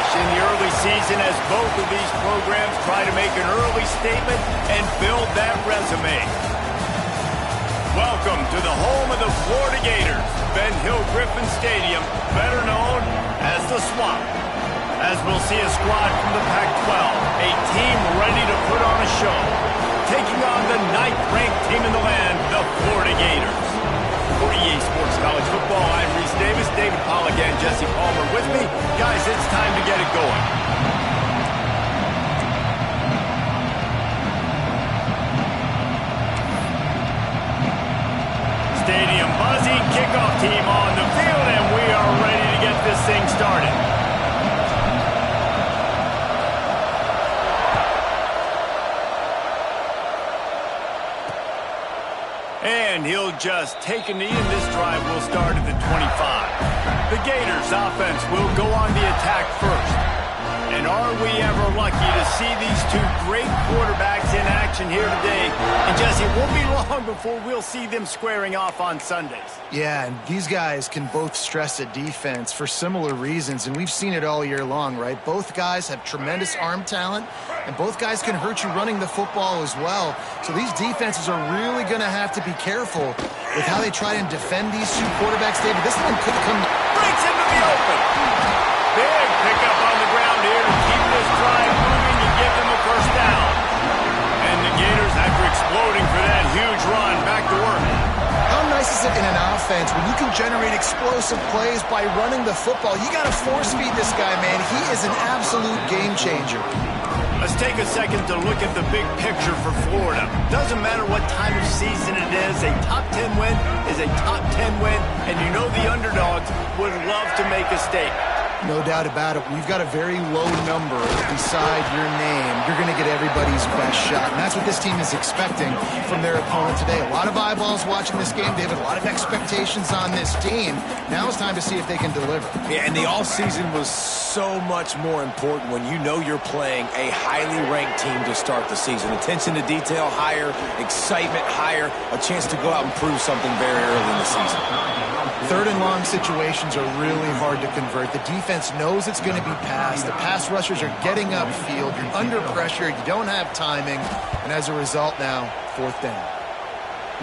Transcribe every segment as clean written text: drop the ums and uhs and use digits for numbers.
in the early season as both of these programs try to make an early statement and build that resume. Welcome to the home of the Florida Gators, Ben Hill Griffin Stadium, better known as the Swamp. As we'll see a squad from the Pac-12, a team ready to put on a show, taking on the 9th-ranked team in the land, the Florida Gators. For EA Sports College Football, I'm Reese Davis, David Pollack, and Jesse Palmer with me. Guys, it's time to get it going. Stadium buzzing, kickoff team on the field, and we are ready to get this thing started. And he'll just take a knee, and this drive will start at the 25. The Gators offense will go on the attack first. And are we ever lucky to see these two great quarterbacks in action here today? And Jesse, it won't be long before we'll see them squaring off on Sundays. Yeah, and these guys can both stress a defense for similar reasons, and we've seen it all year long, right? Both guys have tremendous arm talent, and both guys can hurt you running the football as well. So these defenses are really going to have to be careful with how they try and defend these two quarterbacks. David, this one could come... Breaks into the open. Big pickup on the ground here to keep this drive moving and give them a first down. And the Gators, after exploding for that huge run, back to work. How nice is it in an offense when you can generate explosive plays by running the football? You got to force feed this guy, man. He is an absolute game changer. Let's take a second to look at the big picture for Florida. Doesn't matter what time of season it is, a top 10 win is a top 10 win, and you know the underdogs would love to make a statement. No doubt about it. We've got a very low number beside your name. You're going to get everybody's best shot. And that's what this team is expecting from their opponent today. A lot of eyeballs watching this game, David. A lot of expectations on this team. Now it's time to see if they can deliver. Yeah, and the offseason was so much more important when you know you're playing a highly ranked team to start the season. Attention to detail higher, excitement higher, a chance to go out and prove something very early in the season. Third and long situations are really hard to convert. The defense knows it's going to be passed. The pass rushers are getting upfield. You're under pressure. You don't have timing. And as a result now, fourth down.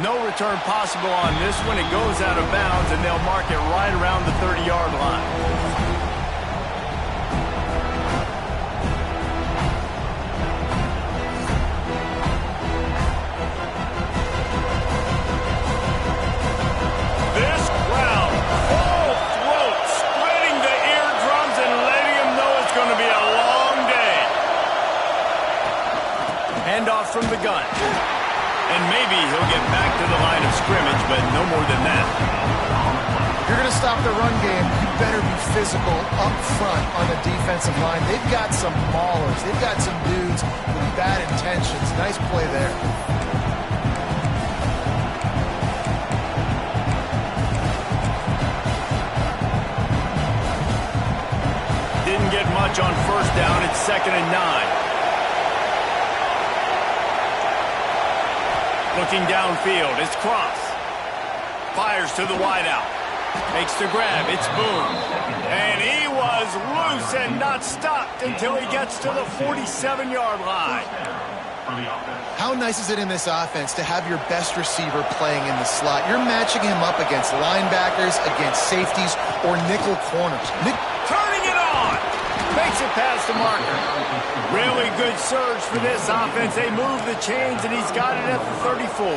No return possible on this one. It goes out of bounds, and they'll mark it right around the 30-yard line. Handoff from the gun. And maybe he'll get back to the line of scrimmage, but no more than that. If you're going to stop the run game, you better be physical up front on the defensive line. They've got some maulers. They've got some dudes with bad intentions. Nice play there. Didn't get much on first down. It's 2nd and 9. Looking downfield, it's Cross. Fires to the wideout. Makes the grab, it's Boone. And he was loose and not stopped until he gets to the 47-yard line. How nice is it in this offense to have your best receiver playing in the slot? You're matching him up against linebackers, against safeties, or nickel corners. Turning it on! Makes it past the marker. Really good surge for this offense. They move the chains, and he's got it at the 34.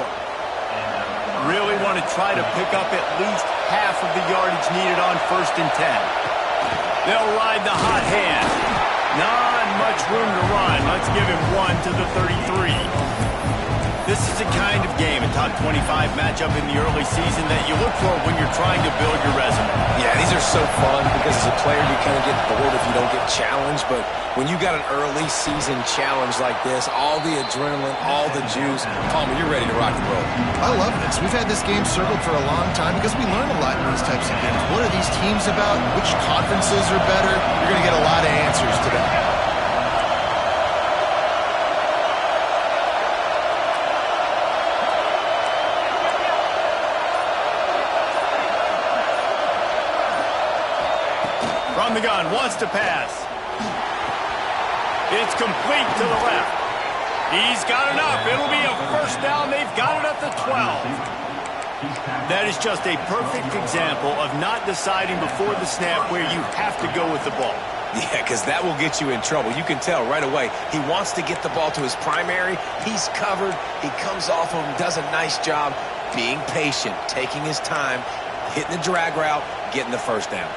Really want to try to pick up at least half of the yardage needed on 1st and 10. They'll ride the hot hand. Not much room to run. Let's give him one to the 33. This is the kind of game, a top 25 matchup in the early season, that you look for when you're trying to build your resume. Yeah, these are so fun because as a player you kind of get bored if you don't get challenged, but when you got an early season challenge like this, all the adrenaline, all the juice, Palmer, you're ready to rock and roll. I love this. We've had this game circled for a long time because we learn a lot in these types of games. What are these teams about? Which conferences are better? You're going to get a lot of answers today. From the gun, wants to pass. It's complete to the left. He's got enough. It'll be a first down. They've got it at the 12. That is just a perfect example of not deciding before the snap where you have to go with the ball. Yeah, because that will get you in trouble. You can tell right away he wants to get the ball to his primary. He's covered. He comes off of him, does a nice job being patient, taking his time, hitting the drag route, getting the first down.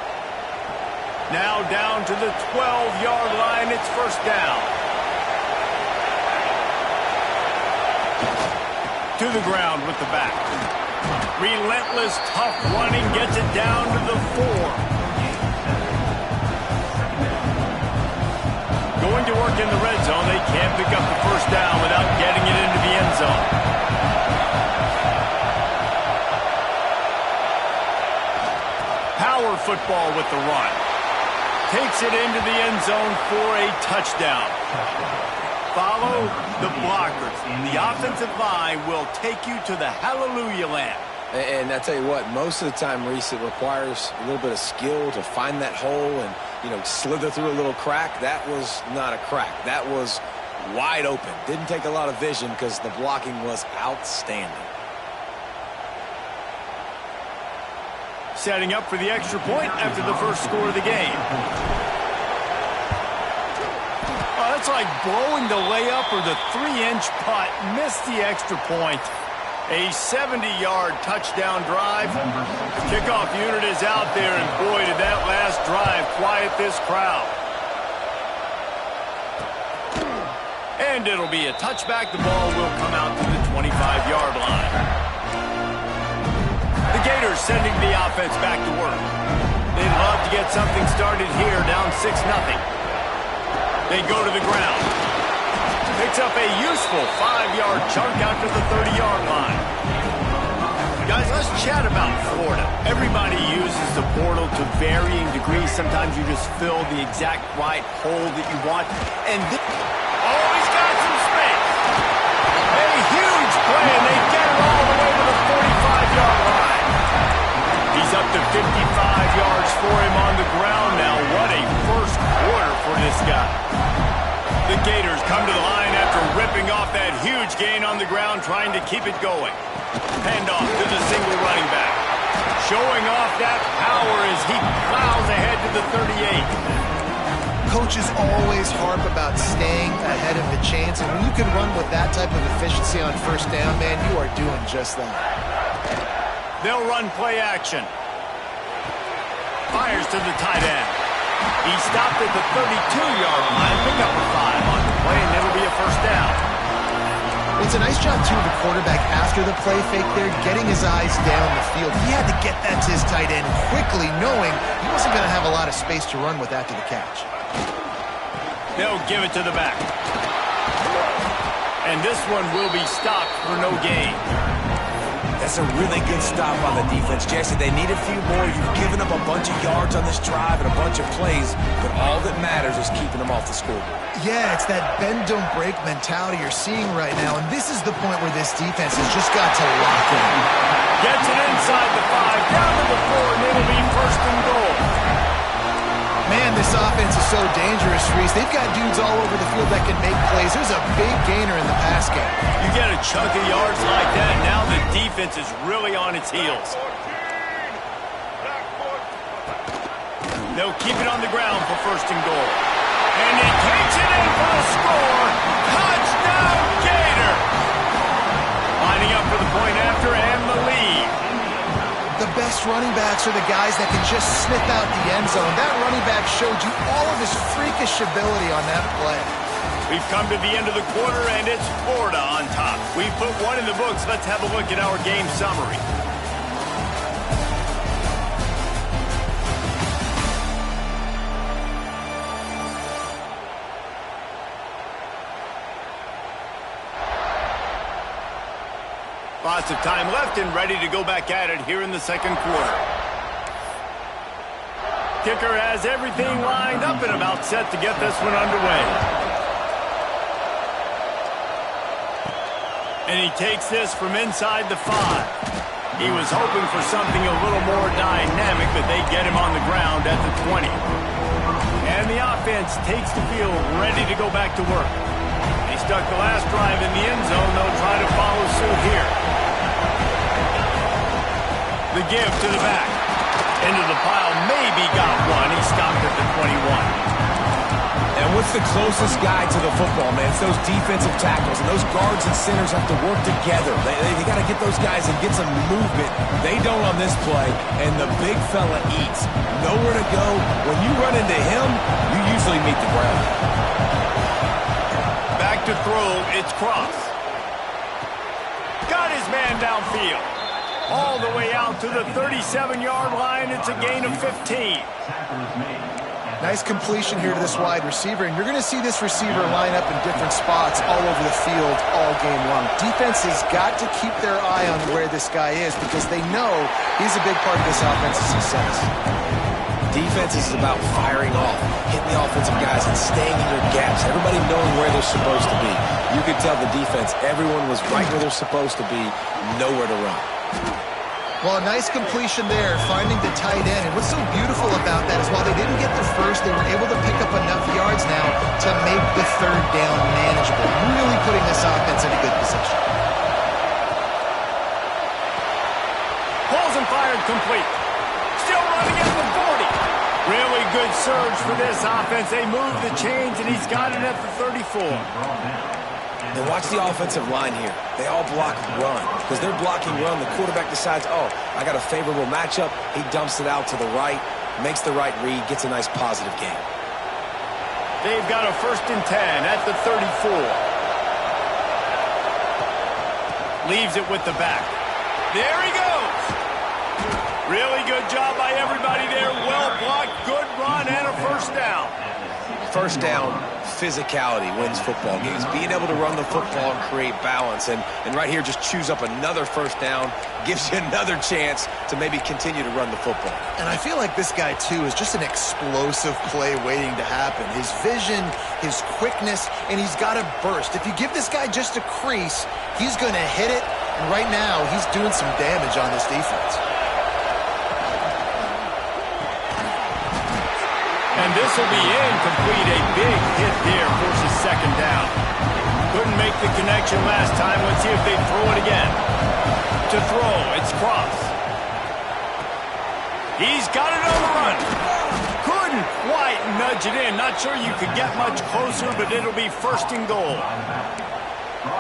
Now down to the 12-yard line. It's first down. To the ground with the back. Relentless, tough running gets it down to the 4. Going to work in the red zone. They can't pick up the first down without getting it into the end zone. Power football with the run. Takes it into the end zone for a touchdown. Follow the blockers. The offensive line will take you to the hallelujah land. And I tell you what, most of the time, Reese, it requires a little bit of skill to find that hole and, slither through a little crack. That was not a crack. That was wide open. Didn't take a lot of vision because the blocking was outstanding. Setting up for the extra point after the first score of the game. Oh, that's like blowing the layup or the 3-inch putt. Missed the extra point. A 70-yard touchdown drive. The kickoff unit is out there, and boy, did that last drive quiet this crowd. And it'll be a touchback. The ball will come out to the 25-yard line. The Gators sending the offense back to work. They'd love to get something started here, down 6-0. They go to the ground. Picks up a useful 5-yard chunk out to the 30-yard line. Guys, let's chat about Florida. Everybody uses the portal to varying degrees. Sometimes you just fill the exact right hole that you want. And oh, he's got some space. A huge play, and they get it all the way to the 45-yard line. He's up to 55 yards for him on the ground now. What a first quarter for this guy. The Gators come to the line after ripping off that huge gain on the ground, trying to keep it going. Handoff to the single running back. Showing off that power as he plows ahead to the 38. Coaches always harp about staying ahead of the chains, and when you can run with that type of efficiency on first down, man, you are doing just that. They'll run play action. Fires to the tight end. He stopped at the 32-yard line, pick up a 5 on the play, and it'll be a first down. It's a nice job, too, of the quarterback after the play fake there, getting his eyes down the field. He had to get that to his tight end quickly, knowing he wasn't going to have a lot of space to run with after the catch. They'll give it to the back. And this one will be stopped for no gain. That's a really good stop on the defense, Jesse. They need a few more. You've given up a bunch of yards on this drive and a bunch of plays, but all that matters is keeping them off the scoreboard. Yeah, it's that bend-don't-break mentality you're seeing right now, and this is the point where this defense has just got to lock in. Gets it inside the 5, down to the 4, and it'll be first and goal. Man, this offense is so dangerous, Reese. They've got dudes all over the field that can make plays. There's a big gainer in the pass game. You get a chunk of yards like that, now the defense is really on its heels. They'll keep it on the ground for first and goal. And he takes it in for the score. Touchdown, Gator! Lining up for the point after and the lead. The best running backs are the guys that can just sniff out the end zone. That running back showed you all of his freakish ability on that play. We've come to the end of the quarter, and it's Florida on top. We've put one in the books. Let's have a look at our game summary. Lots of time left and ready to go back at it here in the second quarter. Kicker has everything lined up and about set to get this one underway. And he takes this from inside the 5. He was hoping for something a little more dynamic, but they get him on the ground at the 20. And the offense takes the field ready to go back to work. They stuck the last drive in the end zone. They'll try to follow suit here. The give to the back. Into the pile, maybe got one. He stopped at the 21. And what's the closest guy to the football, man? It's those defensive tackles, and those guards and centers have to work together. They got to get those guys and get some movement. They don't on this play, and the big fella eats. Nowhere to go. When you run into him, you usually meet the ground. Back to throw, it's Cross. Got his man downfield. All the way out to the 37-yard line. It's a gain of 15. Nice completion here to this wide receiver, and you're going to see this receiver line up in different spots all over the field all game long. Defense has got to keep their eye on where this guy is because they know he's a big part of this offense's success. Defense is about firing off, hitting the offensive guys and staying in their gaps, everybody knowing where they're supposed to be. You could tell the defense, everyone was right where they're supposed to be, nowhere to run. Well, a nice completion there, finding the tight end. And what's so beautiful about that is while they didn't get the first, they were able to pick up enough yards now to make the third down manageable, really putting this offense in a good position. Pulls and fired complete. Still running at the 40. Really good surge for this offense. They move the chains, and he's got it at the 34. And watch the offensive line here. They all block run. Because they're blocking run, the quarterback decides, oh, I got a favorable matchup. He dumps it out to the right, makes the right read, gets a nice positive gain. They've got a 1st and 10 at the 34. Leaves it with the back. There he goes. Really good job by everybody there. Well blocked, good run, and a 1st down. First down, physicality wins football games. Being able to run the football and create balance. And right here, just choose up another 1st down, gives you another chance to maybe continue to run the football. And I feel like this guy, too, is just an explosive play waiting to happen. His vision, his quickness, and he's got a burst. If you give this guy just a crease, he's going to hit it. And right now, he's doing some damage on this defense. And this will be incomplete. A big hit there, forces 2nd down. Couldn't make the connection last time. Let's see if they throw it again. To throw, it's Cross. He's got it on the run. Couldn't quite nudge it in. Not sure you could get much closer, but it'll be 1st and goal.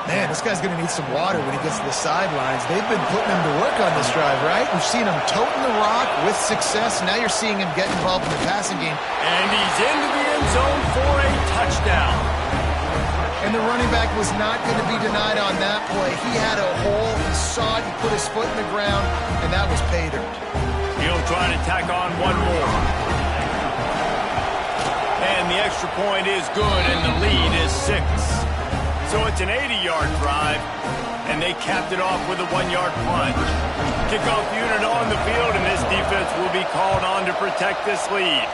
Man, this guy's going to need some water when he gets to the sidelines. They've been putting him to work on this drive, right? We've seen him toting the rock with success. Now you're seeing him get involved in the passing game. And he's into the end zone for a touchdown. And the running back was not going to be denied on that play. He had a hole. He saw it. He put his foot in the ground, and that was pay dirt. He'll try to tack on one more. And the extra point is good, and the lead is 6. So it's an 80-yard drive, and they capped it off with a 1-yard punt. Kickoff unit on the field, and this defense will be called on to protect this lead.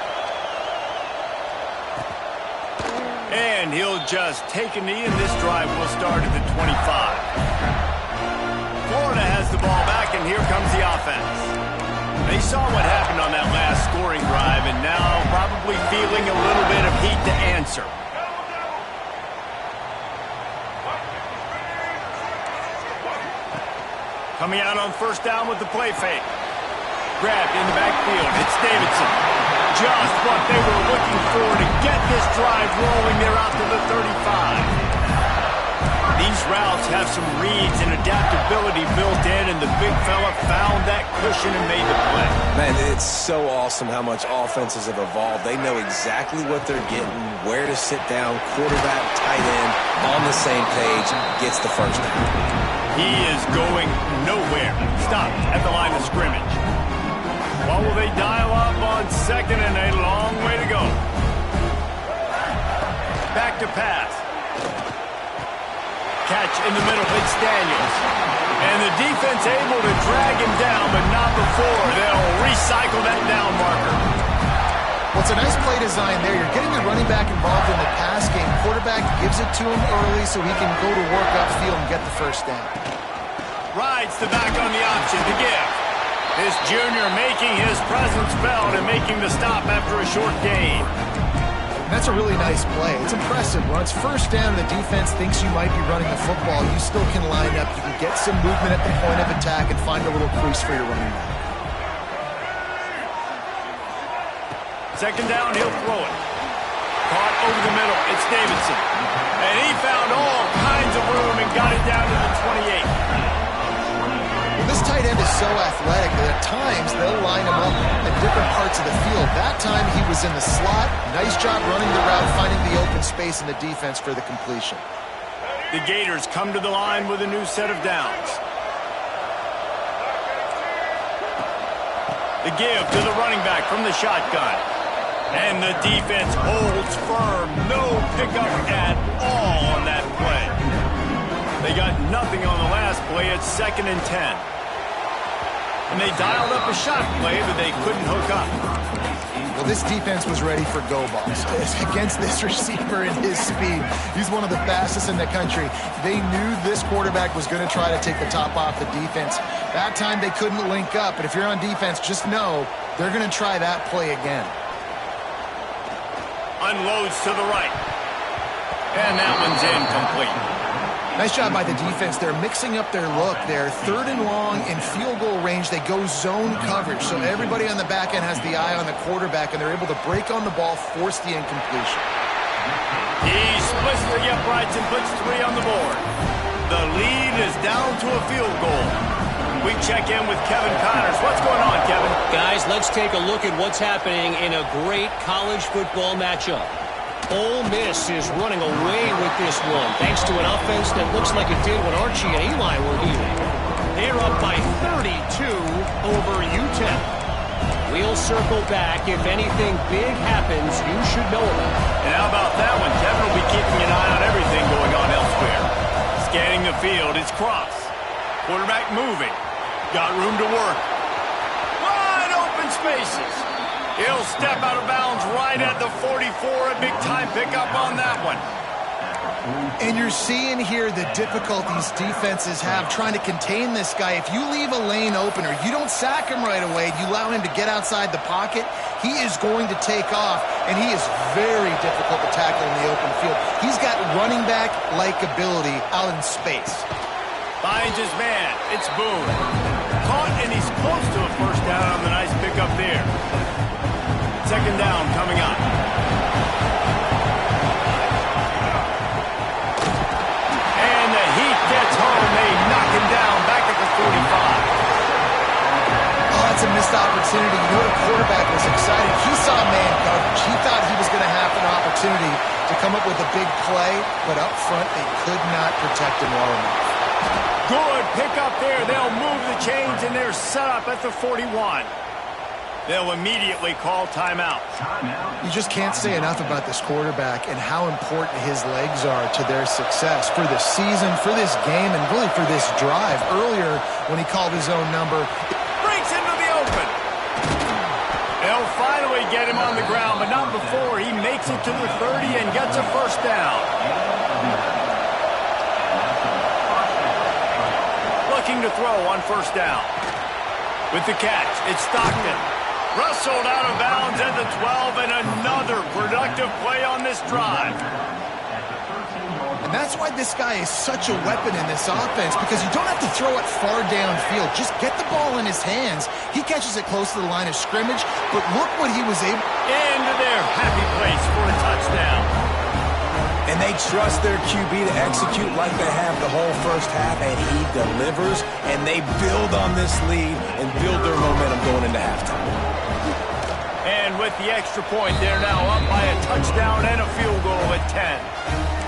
And he'll just take a knee, and this drive will start at the 25. Florida has the ball back, and here comes the offense. They saw what happened on that last scoring drive, and now probably feeling a little bit of heat to answer. Coming out on 1st down with the play fake. Grabbed in the backfield. It's Davidson. Just what they were looking for to get this drive rolling. They're out to the 35. These routes have some reads and adaptability built in, and the big fella found that cushion and made the play. Man, it's so awesome how much offenses have evolved. They know exactly what they're getting, where to sit down, quarterback, tight end, on the same page, gets the 1st down. He is going nowhere. Stop at the line of scrimmage. What will they dial up on 2nd and a long way to go? Back to pass. Catch in the middle. It's Daniels. And the defense able to drag him down, but not before. They'll recycle that down marker. Well, it's a nice play design there. You're getting the running back involved in the pass game. Quarterback gives it to him early so he can go to work upfield and get the 1st down. Rides the back on the option to give. This junior making his presence felt and making the stop after a short gain. That's a really nice play. It's impressive. When it's first down and the defense thinks you might be running the football, you still can line up. You can get some movement at the point of attack and find a little crease for your running back. Second down, he'll throw it. Caught over the middle. It's Davidson. And he found all kinds of room and got it down to the 28. This tight end is so athletic that at times they'll line him up at different parts of the field. That time he was in the slot. Nice job running the route, finding the open space in the defense for the completion. The Gators come to the line with a new set of downs. The give to the running back from the shotgun. And the defense holds firm. No pickup at all on that play. They got nothing on the last play. It's 2nd and 10. And they dialed up a shot play, but they couldn't hook up. Well, this defense was ready for go balls against this receiver and his speed. He's one of the fastest in the country. They knew this quarterback was going to try to take the top off the defense. That time they couldn't link up, but if you're on defense, just know they're going to try that play again. Unloads to the right. And that one's incomplete. Nice job by the defense. They're mixing up their look there. 3rd and long in field goal range. They go zone coverage. So everybody on the back end has the eye on the quarterback, and they're able to break on the ball, force the incompletion. He splits the uprights and puts 3 on the board. The lead is down to a field goal. We check in with Kevin Connors. What's going on, Kevin? Guys, let's take a look at what's happening in a great college football matchup. Ole Miss is running away with this one, thanks to an offense that looks like it did when Archie and Eli were here. They're up by 32 over UTEP. We'll circle back. If anything big happens, you should know about it. And how about that one? Kevin will be keeping an eye on everything going on elsewhere. Scanning the field, it's Cross. Quarterback moving. Got room to work. Wide open spaces. He'll step out of bounds right at the 44. A big-time pickup on that one. And you're seeing here the difficulties defenses have trying to contain this guy. If you leave a lane open or you don't sack him right away, you allow him to get outside the pocket, he is going to take off, and he is very difficult to tackle in the open field. He's got running back-like ability out in space. Finds his man. It's Boone. Caught, and he's close to a first down on the nice pickup there. Second down coming up. And the heat gets home. They knock him down back at the 45. Oh, that's a missed opportunity. You know, the quarterback was excited. He saw man coverage. He thought he was going to have an opportunity to come up with a big play, but up front they could not protect him well enough. Good pickup there. They'll move the chains, and they're set up at the 41. They'll immediately call timeout. You just can't say enough about this quarterback and how important his legs are to their success for this season, for this game, and really for this drive. Earlier, when he called his own number, breaks into the open. They'll finally get him on the ground, but not before he makes it to the 30 and gets a first down. Looking to throw on first down. With the catch, it's Stockton. Rustled out of bounds at the 12, and another productive play on this drive. And that's why this guy is such a weapon in this offense, because you don't have to throw it far downfield. Just get the ball in his hands. He catches it close to the line of scrimmage, but look what he was able... Into their happy place for a touchdown. And they trust their QB to execute like they have the whole first half, and he delivers, and they build on this lead and build their momentum going into halftime. And with the extra point, they're now up by a touchdown and a field goal at 10.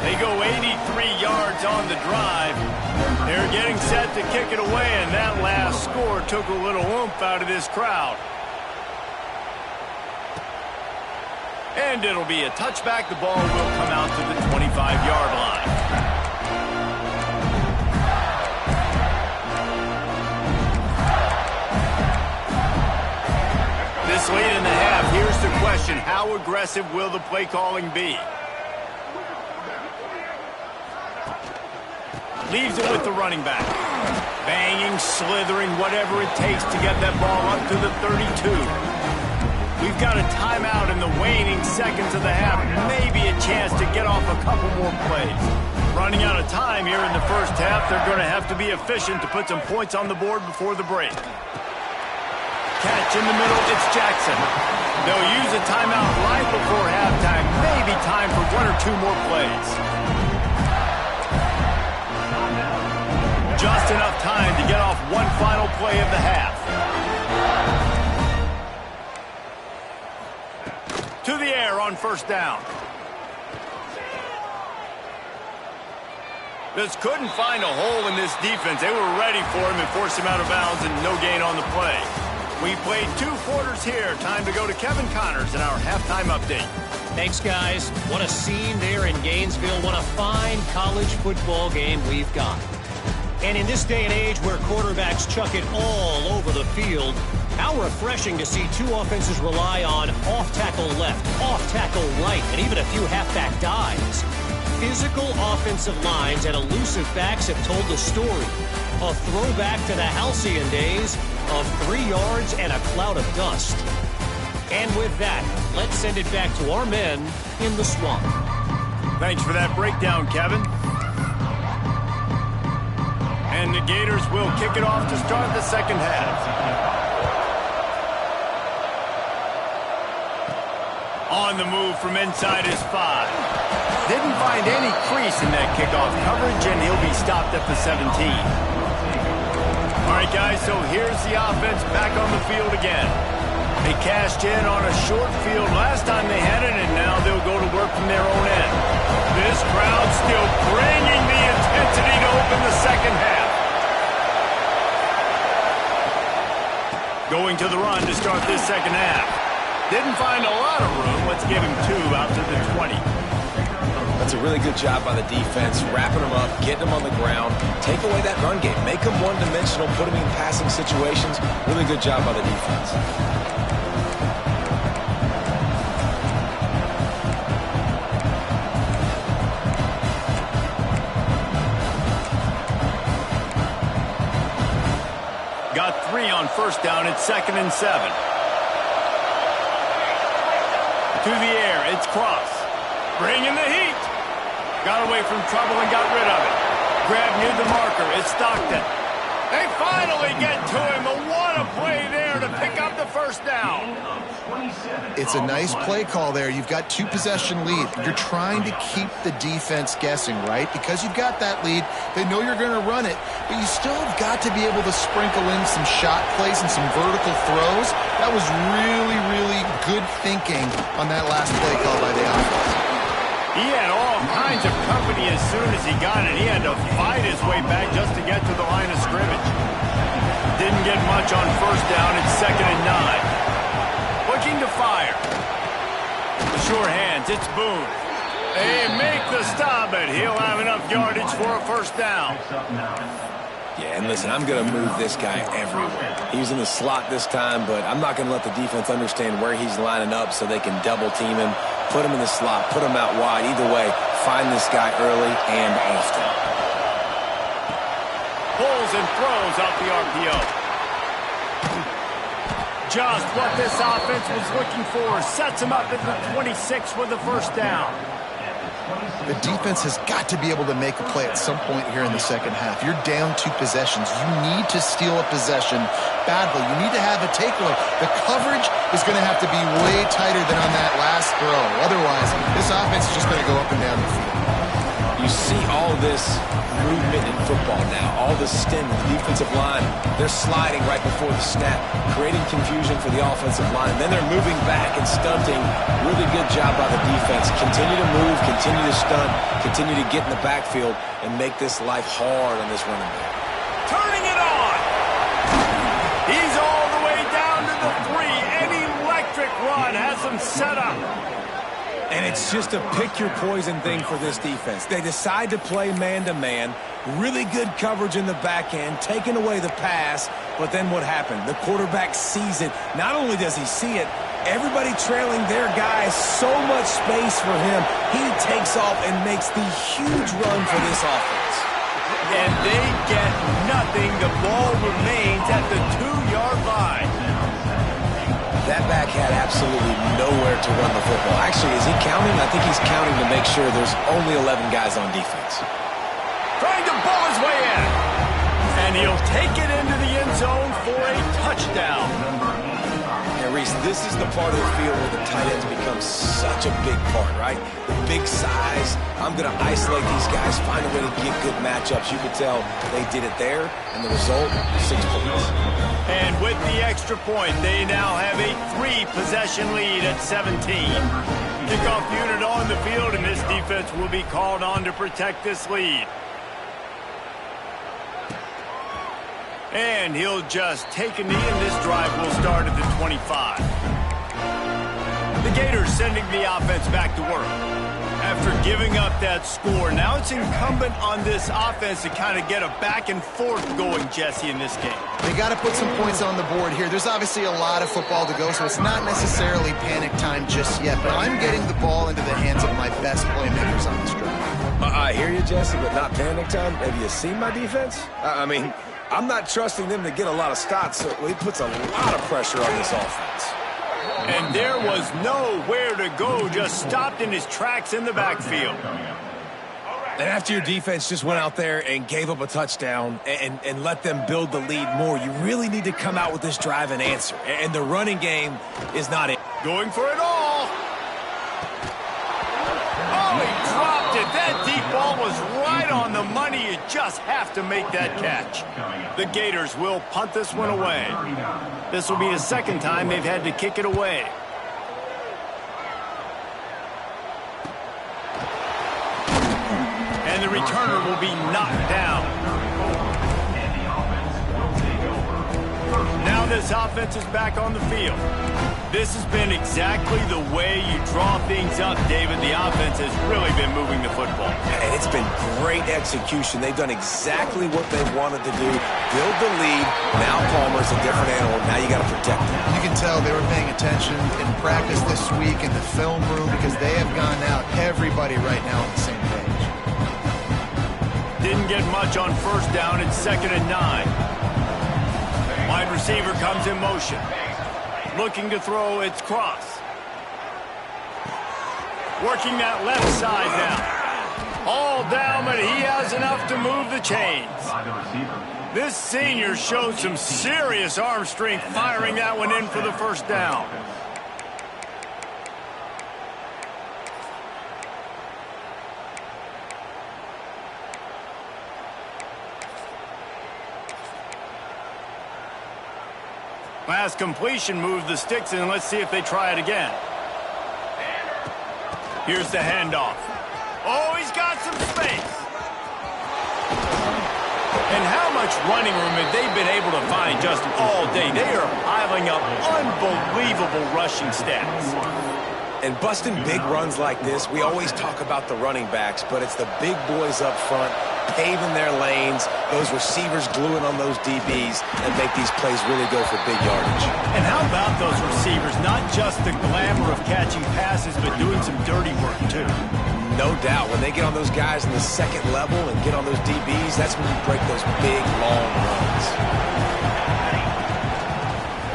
They go 83 yards on the drive. They're getting set to kick it away, and that last score took a little oomph out of this crowd. And it'll be a touchback. The ball will come out to the 25-yard line. This late in the half, here's the question. How aggressive will the play calling be? Leaves it with the running back. Banging, slithering, whatever it takes to get that ball up to the 32. We've got a timeout in the waning seconds of the half. Maybe a chance to get off a couple more plays. Running out of time here in the first half. They're going to have to be efficient to put some points on the board before the break. Catch in the middle, it's Jackson. They'll use a timeout right before halftime. Maybe time for one or two more plays. Just enough time to get off one final play of the half. To the air on first down. Just couldn't find a hole in this defense. They were ready for him and forced him out of bounds and no gain on the play. We played 2 quarters here. Time to go to Kevin Connors in our halftime update. Thanks, guys. What a scene there in Gainesville. What a fine college football game we've got. And in this day and age where quarterbacks chuck it all over the field, how refreshing to see 2 offenses rely on off-tackle left, off-tackle right, and even a few halfback dives. Physical offensive lines and elusive backs have told the story. A throwback to the halcyon days of 3 yards and a cloud of dust. And with that, let's send it back to our men in the swamp. Thanks for that breakdown, Kevin. And the Gators will kick it off to start the second half. On the move from inside his 5. Didn't find any crease in that kickoff coverage, and he'll be stopped at the 17. All right, guys, so here's the offense back on the field again. They cashed in on a short field last time they had it, and now they'll go to work from their own end. This crowd still bringing the intensity to open the second half. Going to the run to start this second half. Didn't find a lot of room. Let's give him 2 out to the 20. That's a really good job by the defense, wrapping them up, getting them on the ground, take away that run game, make them one-dimensional, put them in passing situations. Really good job by the defense. Got 3 on first down. It's 2nd and 7. To the air, it's Cross. Bringing the heat. Got away from trouble and got rid of it. Grab near the marker, it's Stockton. They finally get to him. What a play there to pick up the first down. It's a nice play call there. You've got 2-possession lead. You're trying to keep the defense guessing, right? Because you've got that lead, they know you're going to run it, but you still have got to be able to sprinkle in some shot plays and some vertical throws. That was really, really good thinking on that last play call by the offense. He had all kinds of company as soon as he got it. He had to fight his way back just to get to the line of scrimmage. Didn't get much on first down. It's 2nd and 9. Looking to fire. The sure hands. It's Boone. They make the stop, but he'll have enough yardage for a first down. Yeah, and listen, I'm going to move this guy everywhere. He was in the slot this time, but I'm not going to let the defense understand where he's lining up so they can double-team him, put him in the slot, put him out wide. Either way, find this guy early and often. Pulls and throws out the RPO. Just what this offense was looking for. Sets him up at the 26 with the first down. The defense has got to be able to make a play at some point here in the second half. You're down 2 possessions. You need to steal a possession badly. You need to have a takeaway. The coverage is going to have to be way tighter than on that last throw. Otherwise, this offense is just going to go up and down the field. You see all this movement in football now, all the stem in the defensive line. They're sliding right before the snap, creating confusion for the offensive line. Then they're moving back and stunting. Really good job by the defense. Continue to move, continue to stunt, continue to get in the backfield and make this life hard on this running back. Turning it on. He's all the way down to the 3. An electric run has him set up. And it's just a pick-your-poison thing for this defense. They decide to play man-to-man, really good coverage in the back end, taking away the pass, but then what happened? The quarterback sees it. Not only does he see it, everybody trailing their guys, so much space for him. He takes off and makes the huge run for this offense. And they get nothing. The ball remains at the 2-yard line. That back had absolutely nowhere to run the football. Actually, is he counting? I think he's counting to make sure there's only 11 guys on defense. Trying to ball his way in. And he'll take it into the end zone for a touchdown. And Reese, this is the part of the field where the tight ends become such a big part, right? The big size. I'm going to isolate these guys, find a way to get good matchups. You can tell they did it there, and the result, 6 points. And with the extra point, they now have a 3-possession lead at 17. Kickoff unit on the field, and this defense will be called on to protect this lead. And he'll just take a knee, and this drive will start at the 25. The Gators sending the offense back to work. After giving up that score, now it's incumbent on this offense to kind of get a back and forth going, Jesse, in this game. They got to put some points on the board here. There's obviously a lot of football to go, so it's not necessarily panic time just yet. But I'm getting the ball into the hands of my best playmakers on this drive. I hear you, Jesse, but not panic time. Have you seen my defense? I mean, I'm not trusting them to get a lot of stops, so it puts a lot of pressure on this offense. And there was nowhere to go, just stopped in his tracks in the backfield. And after your defense just went out there and gave up a touchdown and let them build the lead more, you really need to come out with this drive and answer. And the running game is not it. Going for it all. Oh, he dropped it. That deep ball was right on the money. You just have to make that catch. The Gators will punt this one away. This will be the second time they've had to kick it away. And the returner will be knocked down. Now this offense is back on the field. This has been exactly the way you draw things up, David. The offense has really been moving the football. And it's been great execution. They've done exactly what they wanted to do. Build the lead. Now Palmer's a different animal. Now you got to protect him. You can tell they were paying attention in practice this week in the film room because they have gone out, everybody right now on the same page. Didn't get much on first down. It's 2nd and 9. Wide receiver comes in motion. Looking to throw, it's cross. Working that left side now. All down, but he has enough to move the chains. This senior showed some serious arm strength firing that one in for the first down. Pass completion, moves the sticks in. Let's see if they try it again. Here's the handoff. Oh, he's got some space. And how much running room have they been able to find just all day? They are piling up unbelievable rushing stats. And busting big runs like this, we always talk about the running backs, but it's the big boys up front, paving their lanes, those receivers gluing on those DBs, and make these plays really go for big yardage. And how about those receivers? Not just the glamour of catching passes, but doing some dirty work, too. No doubt. When they get on those guys in the second level and get on those DBs, that's when you break those big, long runs.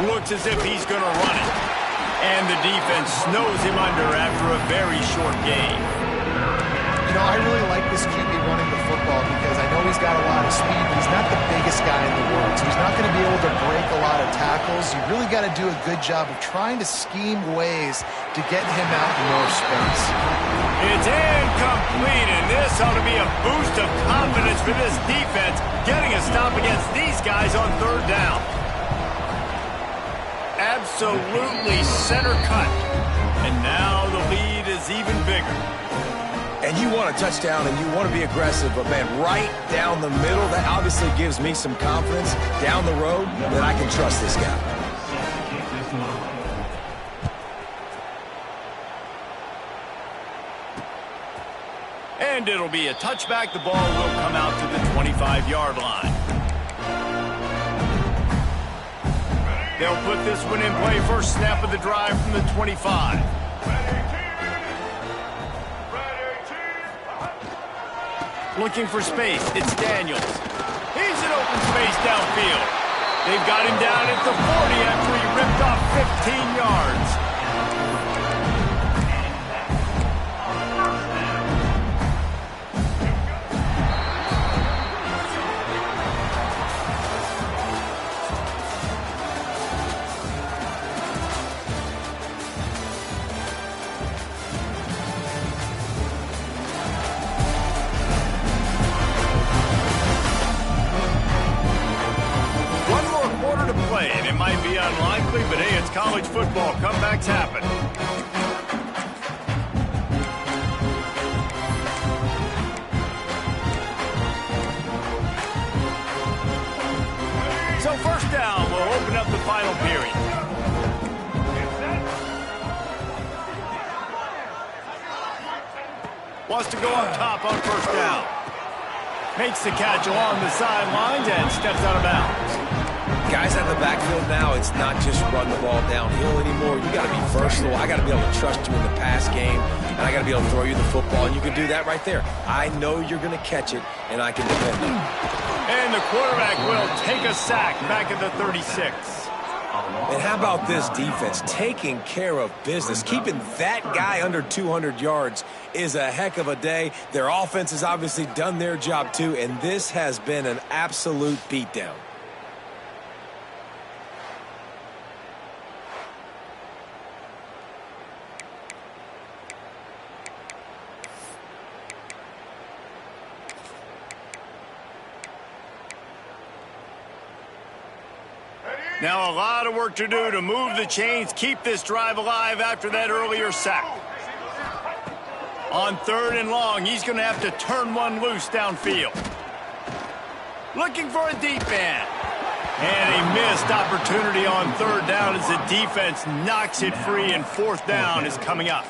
Looks as if he's going to run it. And the defense snows him under after a very short game. You know, I really like this QB running the football because I know he's got a lot of speed, but he's not the biggest guy in the world, so he's not going to be able to break a lot of tackles. You really got to do a good job of trying to scheme ways to get him out in more space. It's incomplete, and this ought to be a boost of confidence for this defense, getting a stop against these guys on 3rd down. Absolutely center cut. And now the lead is even bigger. And you want a touchdown and you want to be aggressive, but man, right down the middle, that obviously gives me some confidence down the road that I can trust this guy. And it'll be a touchback. The ball will come out to the 25-yard line. They'll put this one in play. First snap of the drive from the 25. Looking for space. It's Daniels. He's in open space downfield. They've got him down at the 40 after he ripped off 15 yards. And it might be unlikely, but hey, it's college football. Comebacks happen. So first down, we'll open up the final period. Wants to go up top on first down. Makes the catch along the sidelines and steps out of bounds. Guys out of the backfield now, it's not just run the ball downhill anymore. You got to be versatile. I got to be able to trust you in the pass game, and I got to be able to throw you the football, and you can do that right there. I know you're going to catch it, and I can defend it. And the quarterback will take a sack back at the 36. And how about this defense? Taking care of business. Keeping that guy under 200 yards is a heck of a day. Their offense has obviously done their job too, and this has been an absolute beatdown. Now a lot of work to do to move the chains, keep this drive alive after that earlier sack. On 3rd and long, he's going to have to turn one loose downfield. Looking for a deep man. And a missed opportunity on 3rd down as the defense knocks it free, and 4th down is coming up.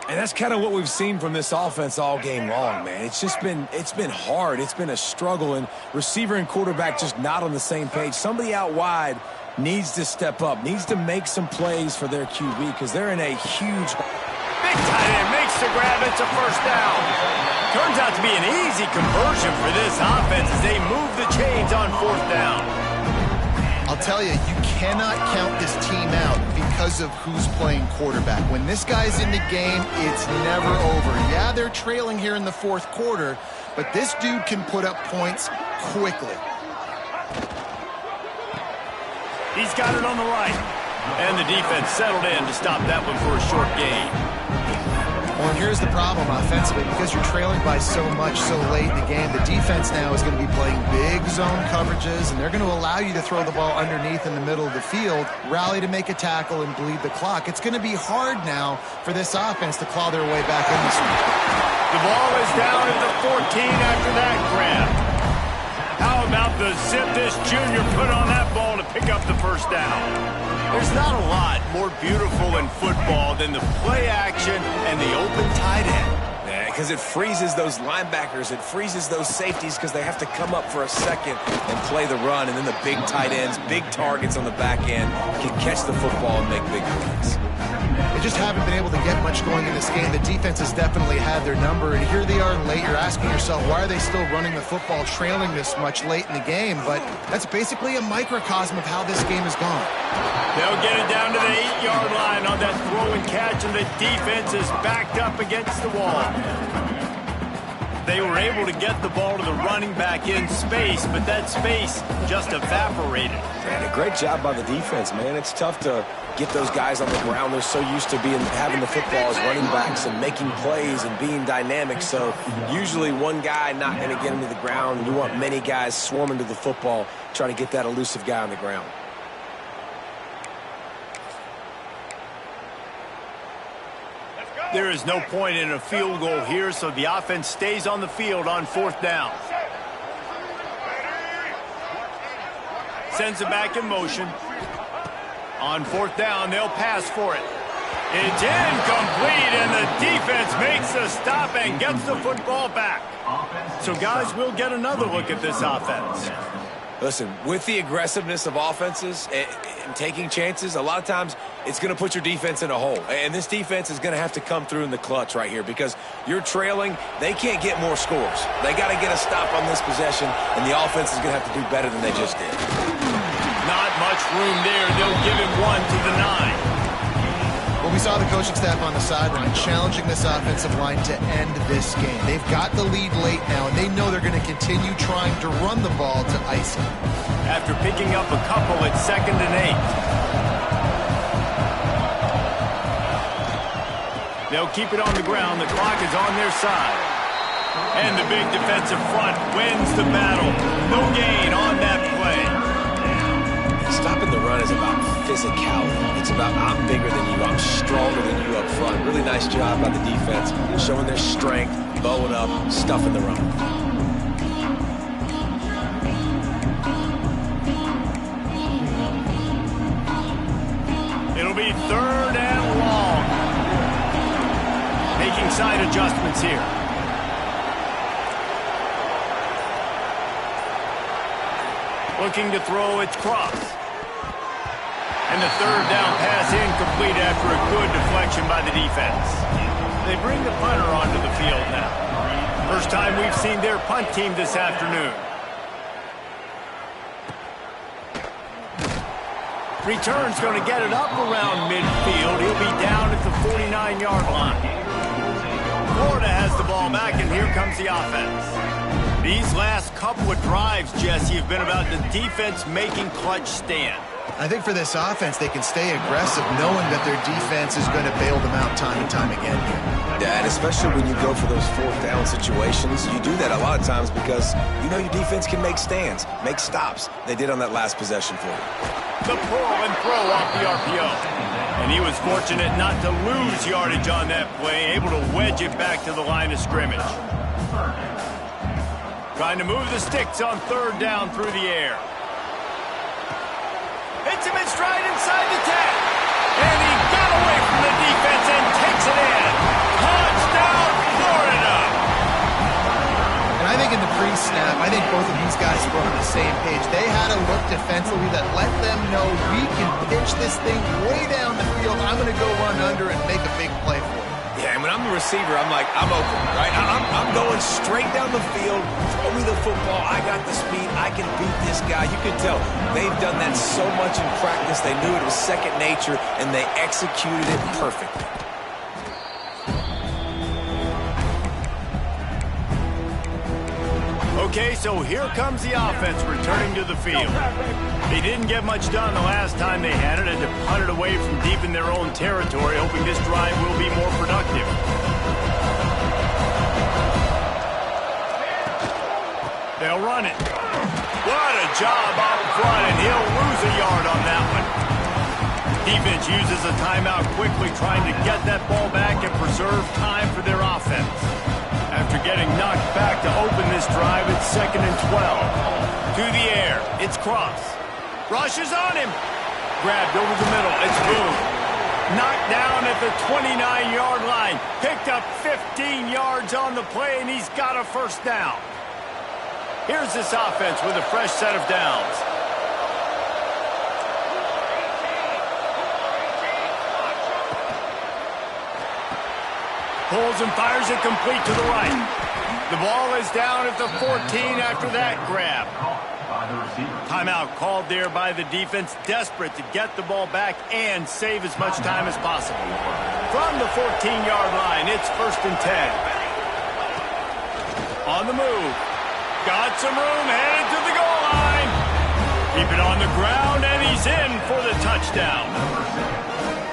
And that's kind of what we've seen from this offense all game long, man. It's been hard. It's been a struggle, and receiver and quarterback just not on the same page. Somebody out wide needs to step up, needs to make some plays for their QB because they're in a huge... Big tight end makes the grab. It's a first down. Turns out to be an easy conversion for this offense as they move the chains on 4th down. I'll tell you, you cannot count this team out because of who's playing quarterback. When this guy's in the game, it's never over. Yeah, they're trailing here in the 4th quarter, but this dude can put up points quickly. He's got it on the right. And the defense settled in to stop that one for a short gain. Well, and here's the problem offensively. Because you're trailing by so much so late in the game, the defense now is going to be playing big zone coverages, and they're going to allow you to throw the ball underneath in the middle of the field, rally to make a tackle, and bleed the clock. It's going to be hard now for this offense to claw their way back in this one. The ball is down at the 14 after that grab. How about the zip this junior put on that ball to pick up the first down? There's not a lot more beautiful in football than the play action and the open tight end. Yeah, because it freezes those linebackers. It freezes those safeties because they have to come up for a second and play the run. And then the big tight ends, big targets on the back end can catch the football and make big plays. They just haven't been able to get much going in this game. The defense has definitely had their number, and here they are late. You're asking yourself, why are they still running the football trailing this much late in the game? But that's basically a microcosm of how this game has gone. They'll get it down to the 8-yard line on that throw and catch, and the defense is backed up against the wall. They were able to get the ball to the running back in space, but that space just evaporated. And a great job by the defense, man. It's tough to get those guys on the ground. They're so used to having the football as running backs and making plays and being dynamic. So usually one guy not going to get him to the ground. You want many guys swarming to the football, trying to get that elusive guy on the ground. There is no point in a field goal here, so the offense stays on the field on 4th down. Sends it back in motion. On 4th down, they'll pass for it. It's incomplete, and the defense makes the stop and gets the football back. So, guys, we'll get another look at this offense. Listen, with the aggressiveness of offenses and taking chances, a lot of times it's going to put your defense in a hole. And this defense is going to have to come through in the clutch right here because you're trailing. They can't get more scores. They got to get a stop on this possession, and the offense is going to have to do better than they just did. much room there. They'll give him one to the 9. Well, we saw the coaching staff on the sideline challenging this offensive line to end this game. They've got the lead late now, and they know they're going to continue trying to run the ball to ice it. After picking up a couple at 2nd and 8. They'll keep it on the ground. The clock is on their side. And the big defensive front wins the battle. No gain on that play. Stopping the run is about physicality. It's about I'm bigger than you, I'm stronger than you up front. Really nice job by the defense, showing their strength, bowing up, stuffing the run. It'll be 3rd and long. Making side adjustments here. Looking to throw, it's Cross. And the 3rd down pass incomplete after a good deflection by the defense. They bring the punter onto the field now. First time we've seen their punt team this afternoon. Return's going to get it up around midfield. He'll be down at the 49-yard line. Florida has the ball back, and here comes the offense. These last couple of drives, Jesse, have been about the defense making clutch stand. I think for this offense, they can stay aggressive knowing that their defense is going to bail them out time and time again here. Yeah, and especially when you go for those 4th down situations, you do that a lot of times because you know your defense can make stands, make stops. They did on that last possession for you. The pull and throw off the RPO. And he was fortunate not to lose yardage on that play, able to wedge it back to the line of scrimmage. Trying to move the sticks on 3rd down through the air. Hits him in stride inside the 10. And he got away from the defense and takes it in. Touchdown, Florida! And I think in the pre-snap, I think both of these guys were on the same page. They had a look defensively that let them know we can pitch this thing way down the field. I'm going to go run under and make a big play for it. Yeah, and when I'm the receiver, I'm like, I'm open, right? I'm going straight down the field. Throw me the football. I got the speed. I can beat this guy. You can tell they've done that so much in practice. They knew it was second nature, and they executed it perfectly. Okay, so here comes the offense returning to the field. They didn't get much done the last time they had it, and to punt it away from deep in their own territory, hoping this drive will be more productive. They'll run it. What a job out front, and he'll lose a yard on that one. Defense uses a timeout quickly, trying to get that ball back and preserve time for their offense. After getting knocked back to open this drive, it's 2nd and 12. To the air, it's Cross. Rushes on him. Grabbed over the middle, it's Boone. Knocked down at the 29-yard line. Picked up 15 yards on the play, and he's got a 1st down. Here's this offense with a fresh set of downs. Pulls and fires it complete to the right. The ball is down at the 14 after that grab. Timeout called there by the defense, desperate to get the ball back and save as much time as possible. From the 14-yard line, it's 1st and 10. On the move. Got some room, headed to the goal line. Keep it on the ground, and he's in for the touchdown.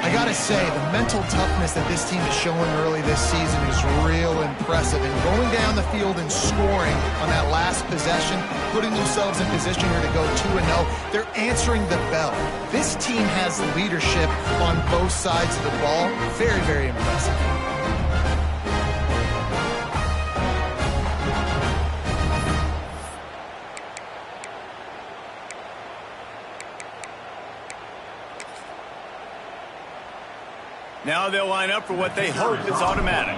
I gotta say, the mental toughness that this team is showing early this season is real impressive. And going down the field and scoring on that last possession, putting themselves in position here to go 2-0, they're answering the bell. This team has leadership on both sides of the ball. Very, very impressive. Now they'll line up for what they hope is automatic.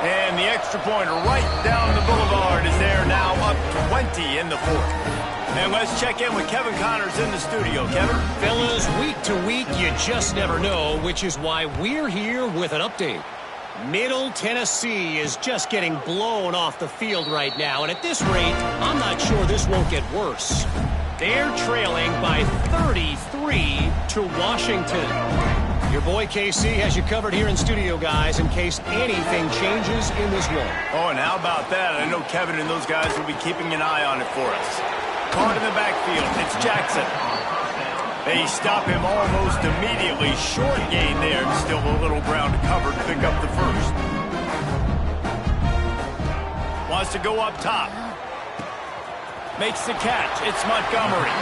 And the extra pointer right down the boulevard is there now, up 20 in the 4th. And let's check in with Kevin Connors in the studio. Kevin? Fellas, week to week, you just never know, which is why we're here with an update. Middle Tennessee is just getting blown off the field right now, and at this rate, I'm not sure this won't get worse. They're trailing by 33 to Washington. Your boy KC has you covered here in studio, guys, in case anything changes in this one. Oh, and how about that? I know Kevin and those guys will be keeping an eye on it for us. Caught in the backfield. It's Jackson. They stop him almost immediately. Short gain there. Still a little ground to cover to pick up the first. Wants to go up top. Makes the catch. It's Montgomery.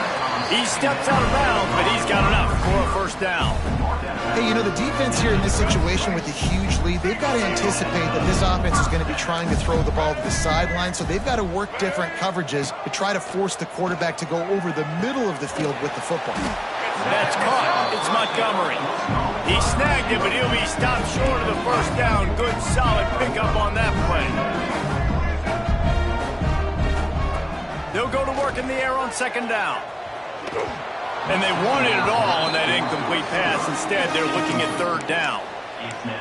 He steps out of bounds, but he's got enough for a first down. Hey, you know, the defense here in this situation with a huge lead, they've got to anticipate that this offense is going to be trying to throw the ball to the sideline, so they've got to work different coverages to try to force the quarterback to go over the middle of the field with the football. That's caught. It's Montgomery. He snagged it, but he'll be stopped short of the first down. Good, solid pickup on that play. They'll go to work in the air on second down. And they wanted it all on that incomplete pass. Instead, they're looking at third down.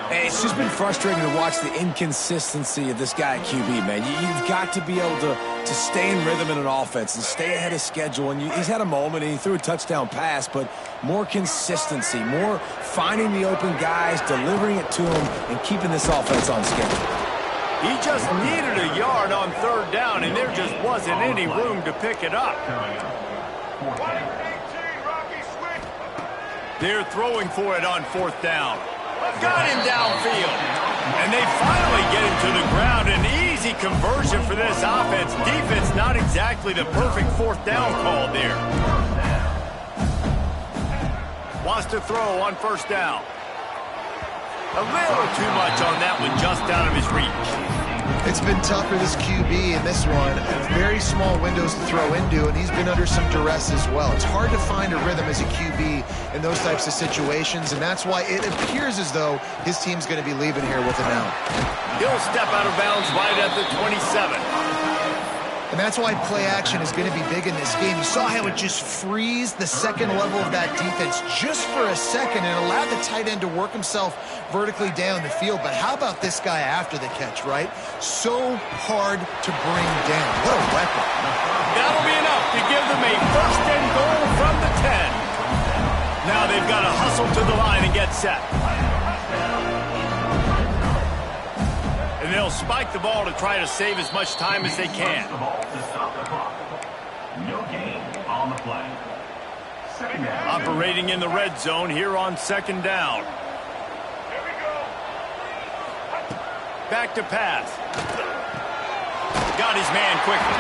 Hey, it's just been frustrating to watch the inconsistency of this guy at QB, man. You've got to be able to stay in rhythm in an offense and stay ahead of schedule. And he's had a moment, and he threw a touchdown pass, but more consistency, more finding the open guys, delivering it to them, and keeping this offense on schedule. He just needed a yard on third down, and there just wasn't any room to pick it up. They're throwing for it on fourth down. Got him downfield. And they finally get him to the ground. An easy conversion for this offense. Defense not exactly the perfect fourth down call there. Wants to throw on first down. A little too much on that one, just out of his reach. It's been tough for this QB in this one. Very small windows to throw into, and he's been under some duress as well. It's hard to find a rhythm as a QB in those types of situations, and that's why it appears as though his team's going to be leaving here with an out. He'll step out of bounds right at the 27. And that's why play action is going to be big in this game. You saw how it just frees the second level of that defense just for a second and allowed the tight end to work himself vertically down the field. But how about this guy after the catch, right? So hard to bring down. What a weapon. That'll be enough to give them a first and goal from the 10. Now they've got to hustle to the line and get set. And they'll spike the ball to try to save as much time as they can. No gain on the play. Operating in the red zone here on second down. Back to pass. Got his man quickly.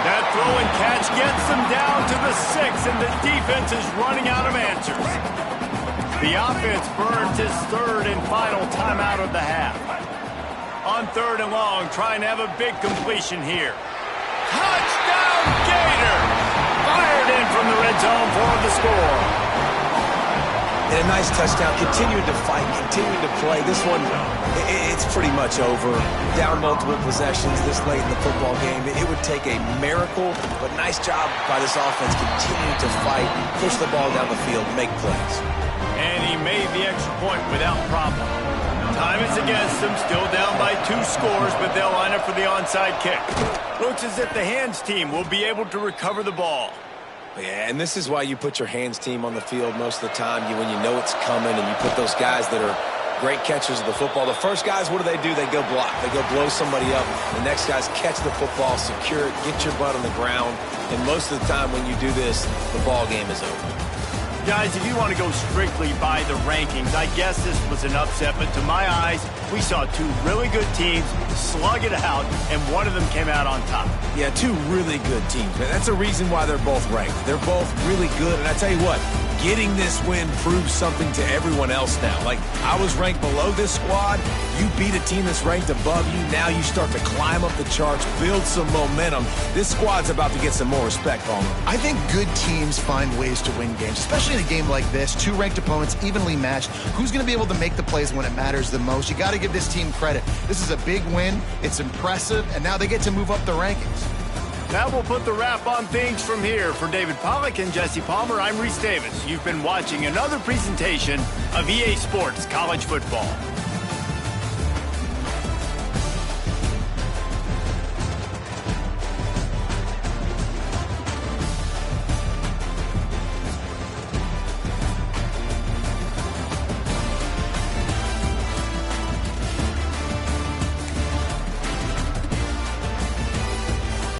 That throw and catch gets them down to the 6, and the defense is running out of answers. The offense burns his third and final timeout of the half. On third and long, trying to have a big completion here. Touchdown, Gator! Fired in from the red zone for the score. And a nice touchdown, continuing to fight, continuing to play. This one, it's pretty much over. Down multiple possessions this late in the football game. It would take a miracle, but nice job by this offense continuing to fight, push the ball down the field, make plays. And he made the extra point without problem. Time is against them, still down by 2 scores, but they'll line up for the onside kick. Looks as if the hands team will be able to recover the ball. Yeah, and this is why you put your hands team on the field most of the time, when you know it's coming, and you put those guys that are great catchers of the football. The first guys, what do? They go block. They go blow somebody up. The next guys catch the football, secure it, get your butt on the ground, and most of the time when you do this, the ball game is over. Guys, if you want to go strictly by the rankings, I guess this was an upset, but to my eyes, we saw 2 really good teams slug it out, and one of them came out on top. Yeah, 2 really good teams. That's a reason why they're both ranked. They're both really good, and I tell you what, getting this win proves something to everyone else now. Like, I was ranked below this squad. You beat a team that's ranked above you. Now you start to climb up the charts, build some momentum. This squad's about to get some more respect on them. I think good teams find ways to win games, especially in a game like this. 2 ranked opponents, evenly matched. Who's going to be able to make the plays when it matters the most? You got to give this team credit. This is a big win. It's impressive, and now they get to move up the rankings. That will put the wrap on things from here. For David Pollack and Jesse Palmer, I'm Reese Davis. You've been watching another presentation of EA Sports College Football.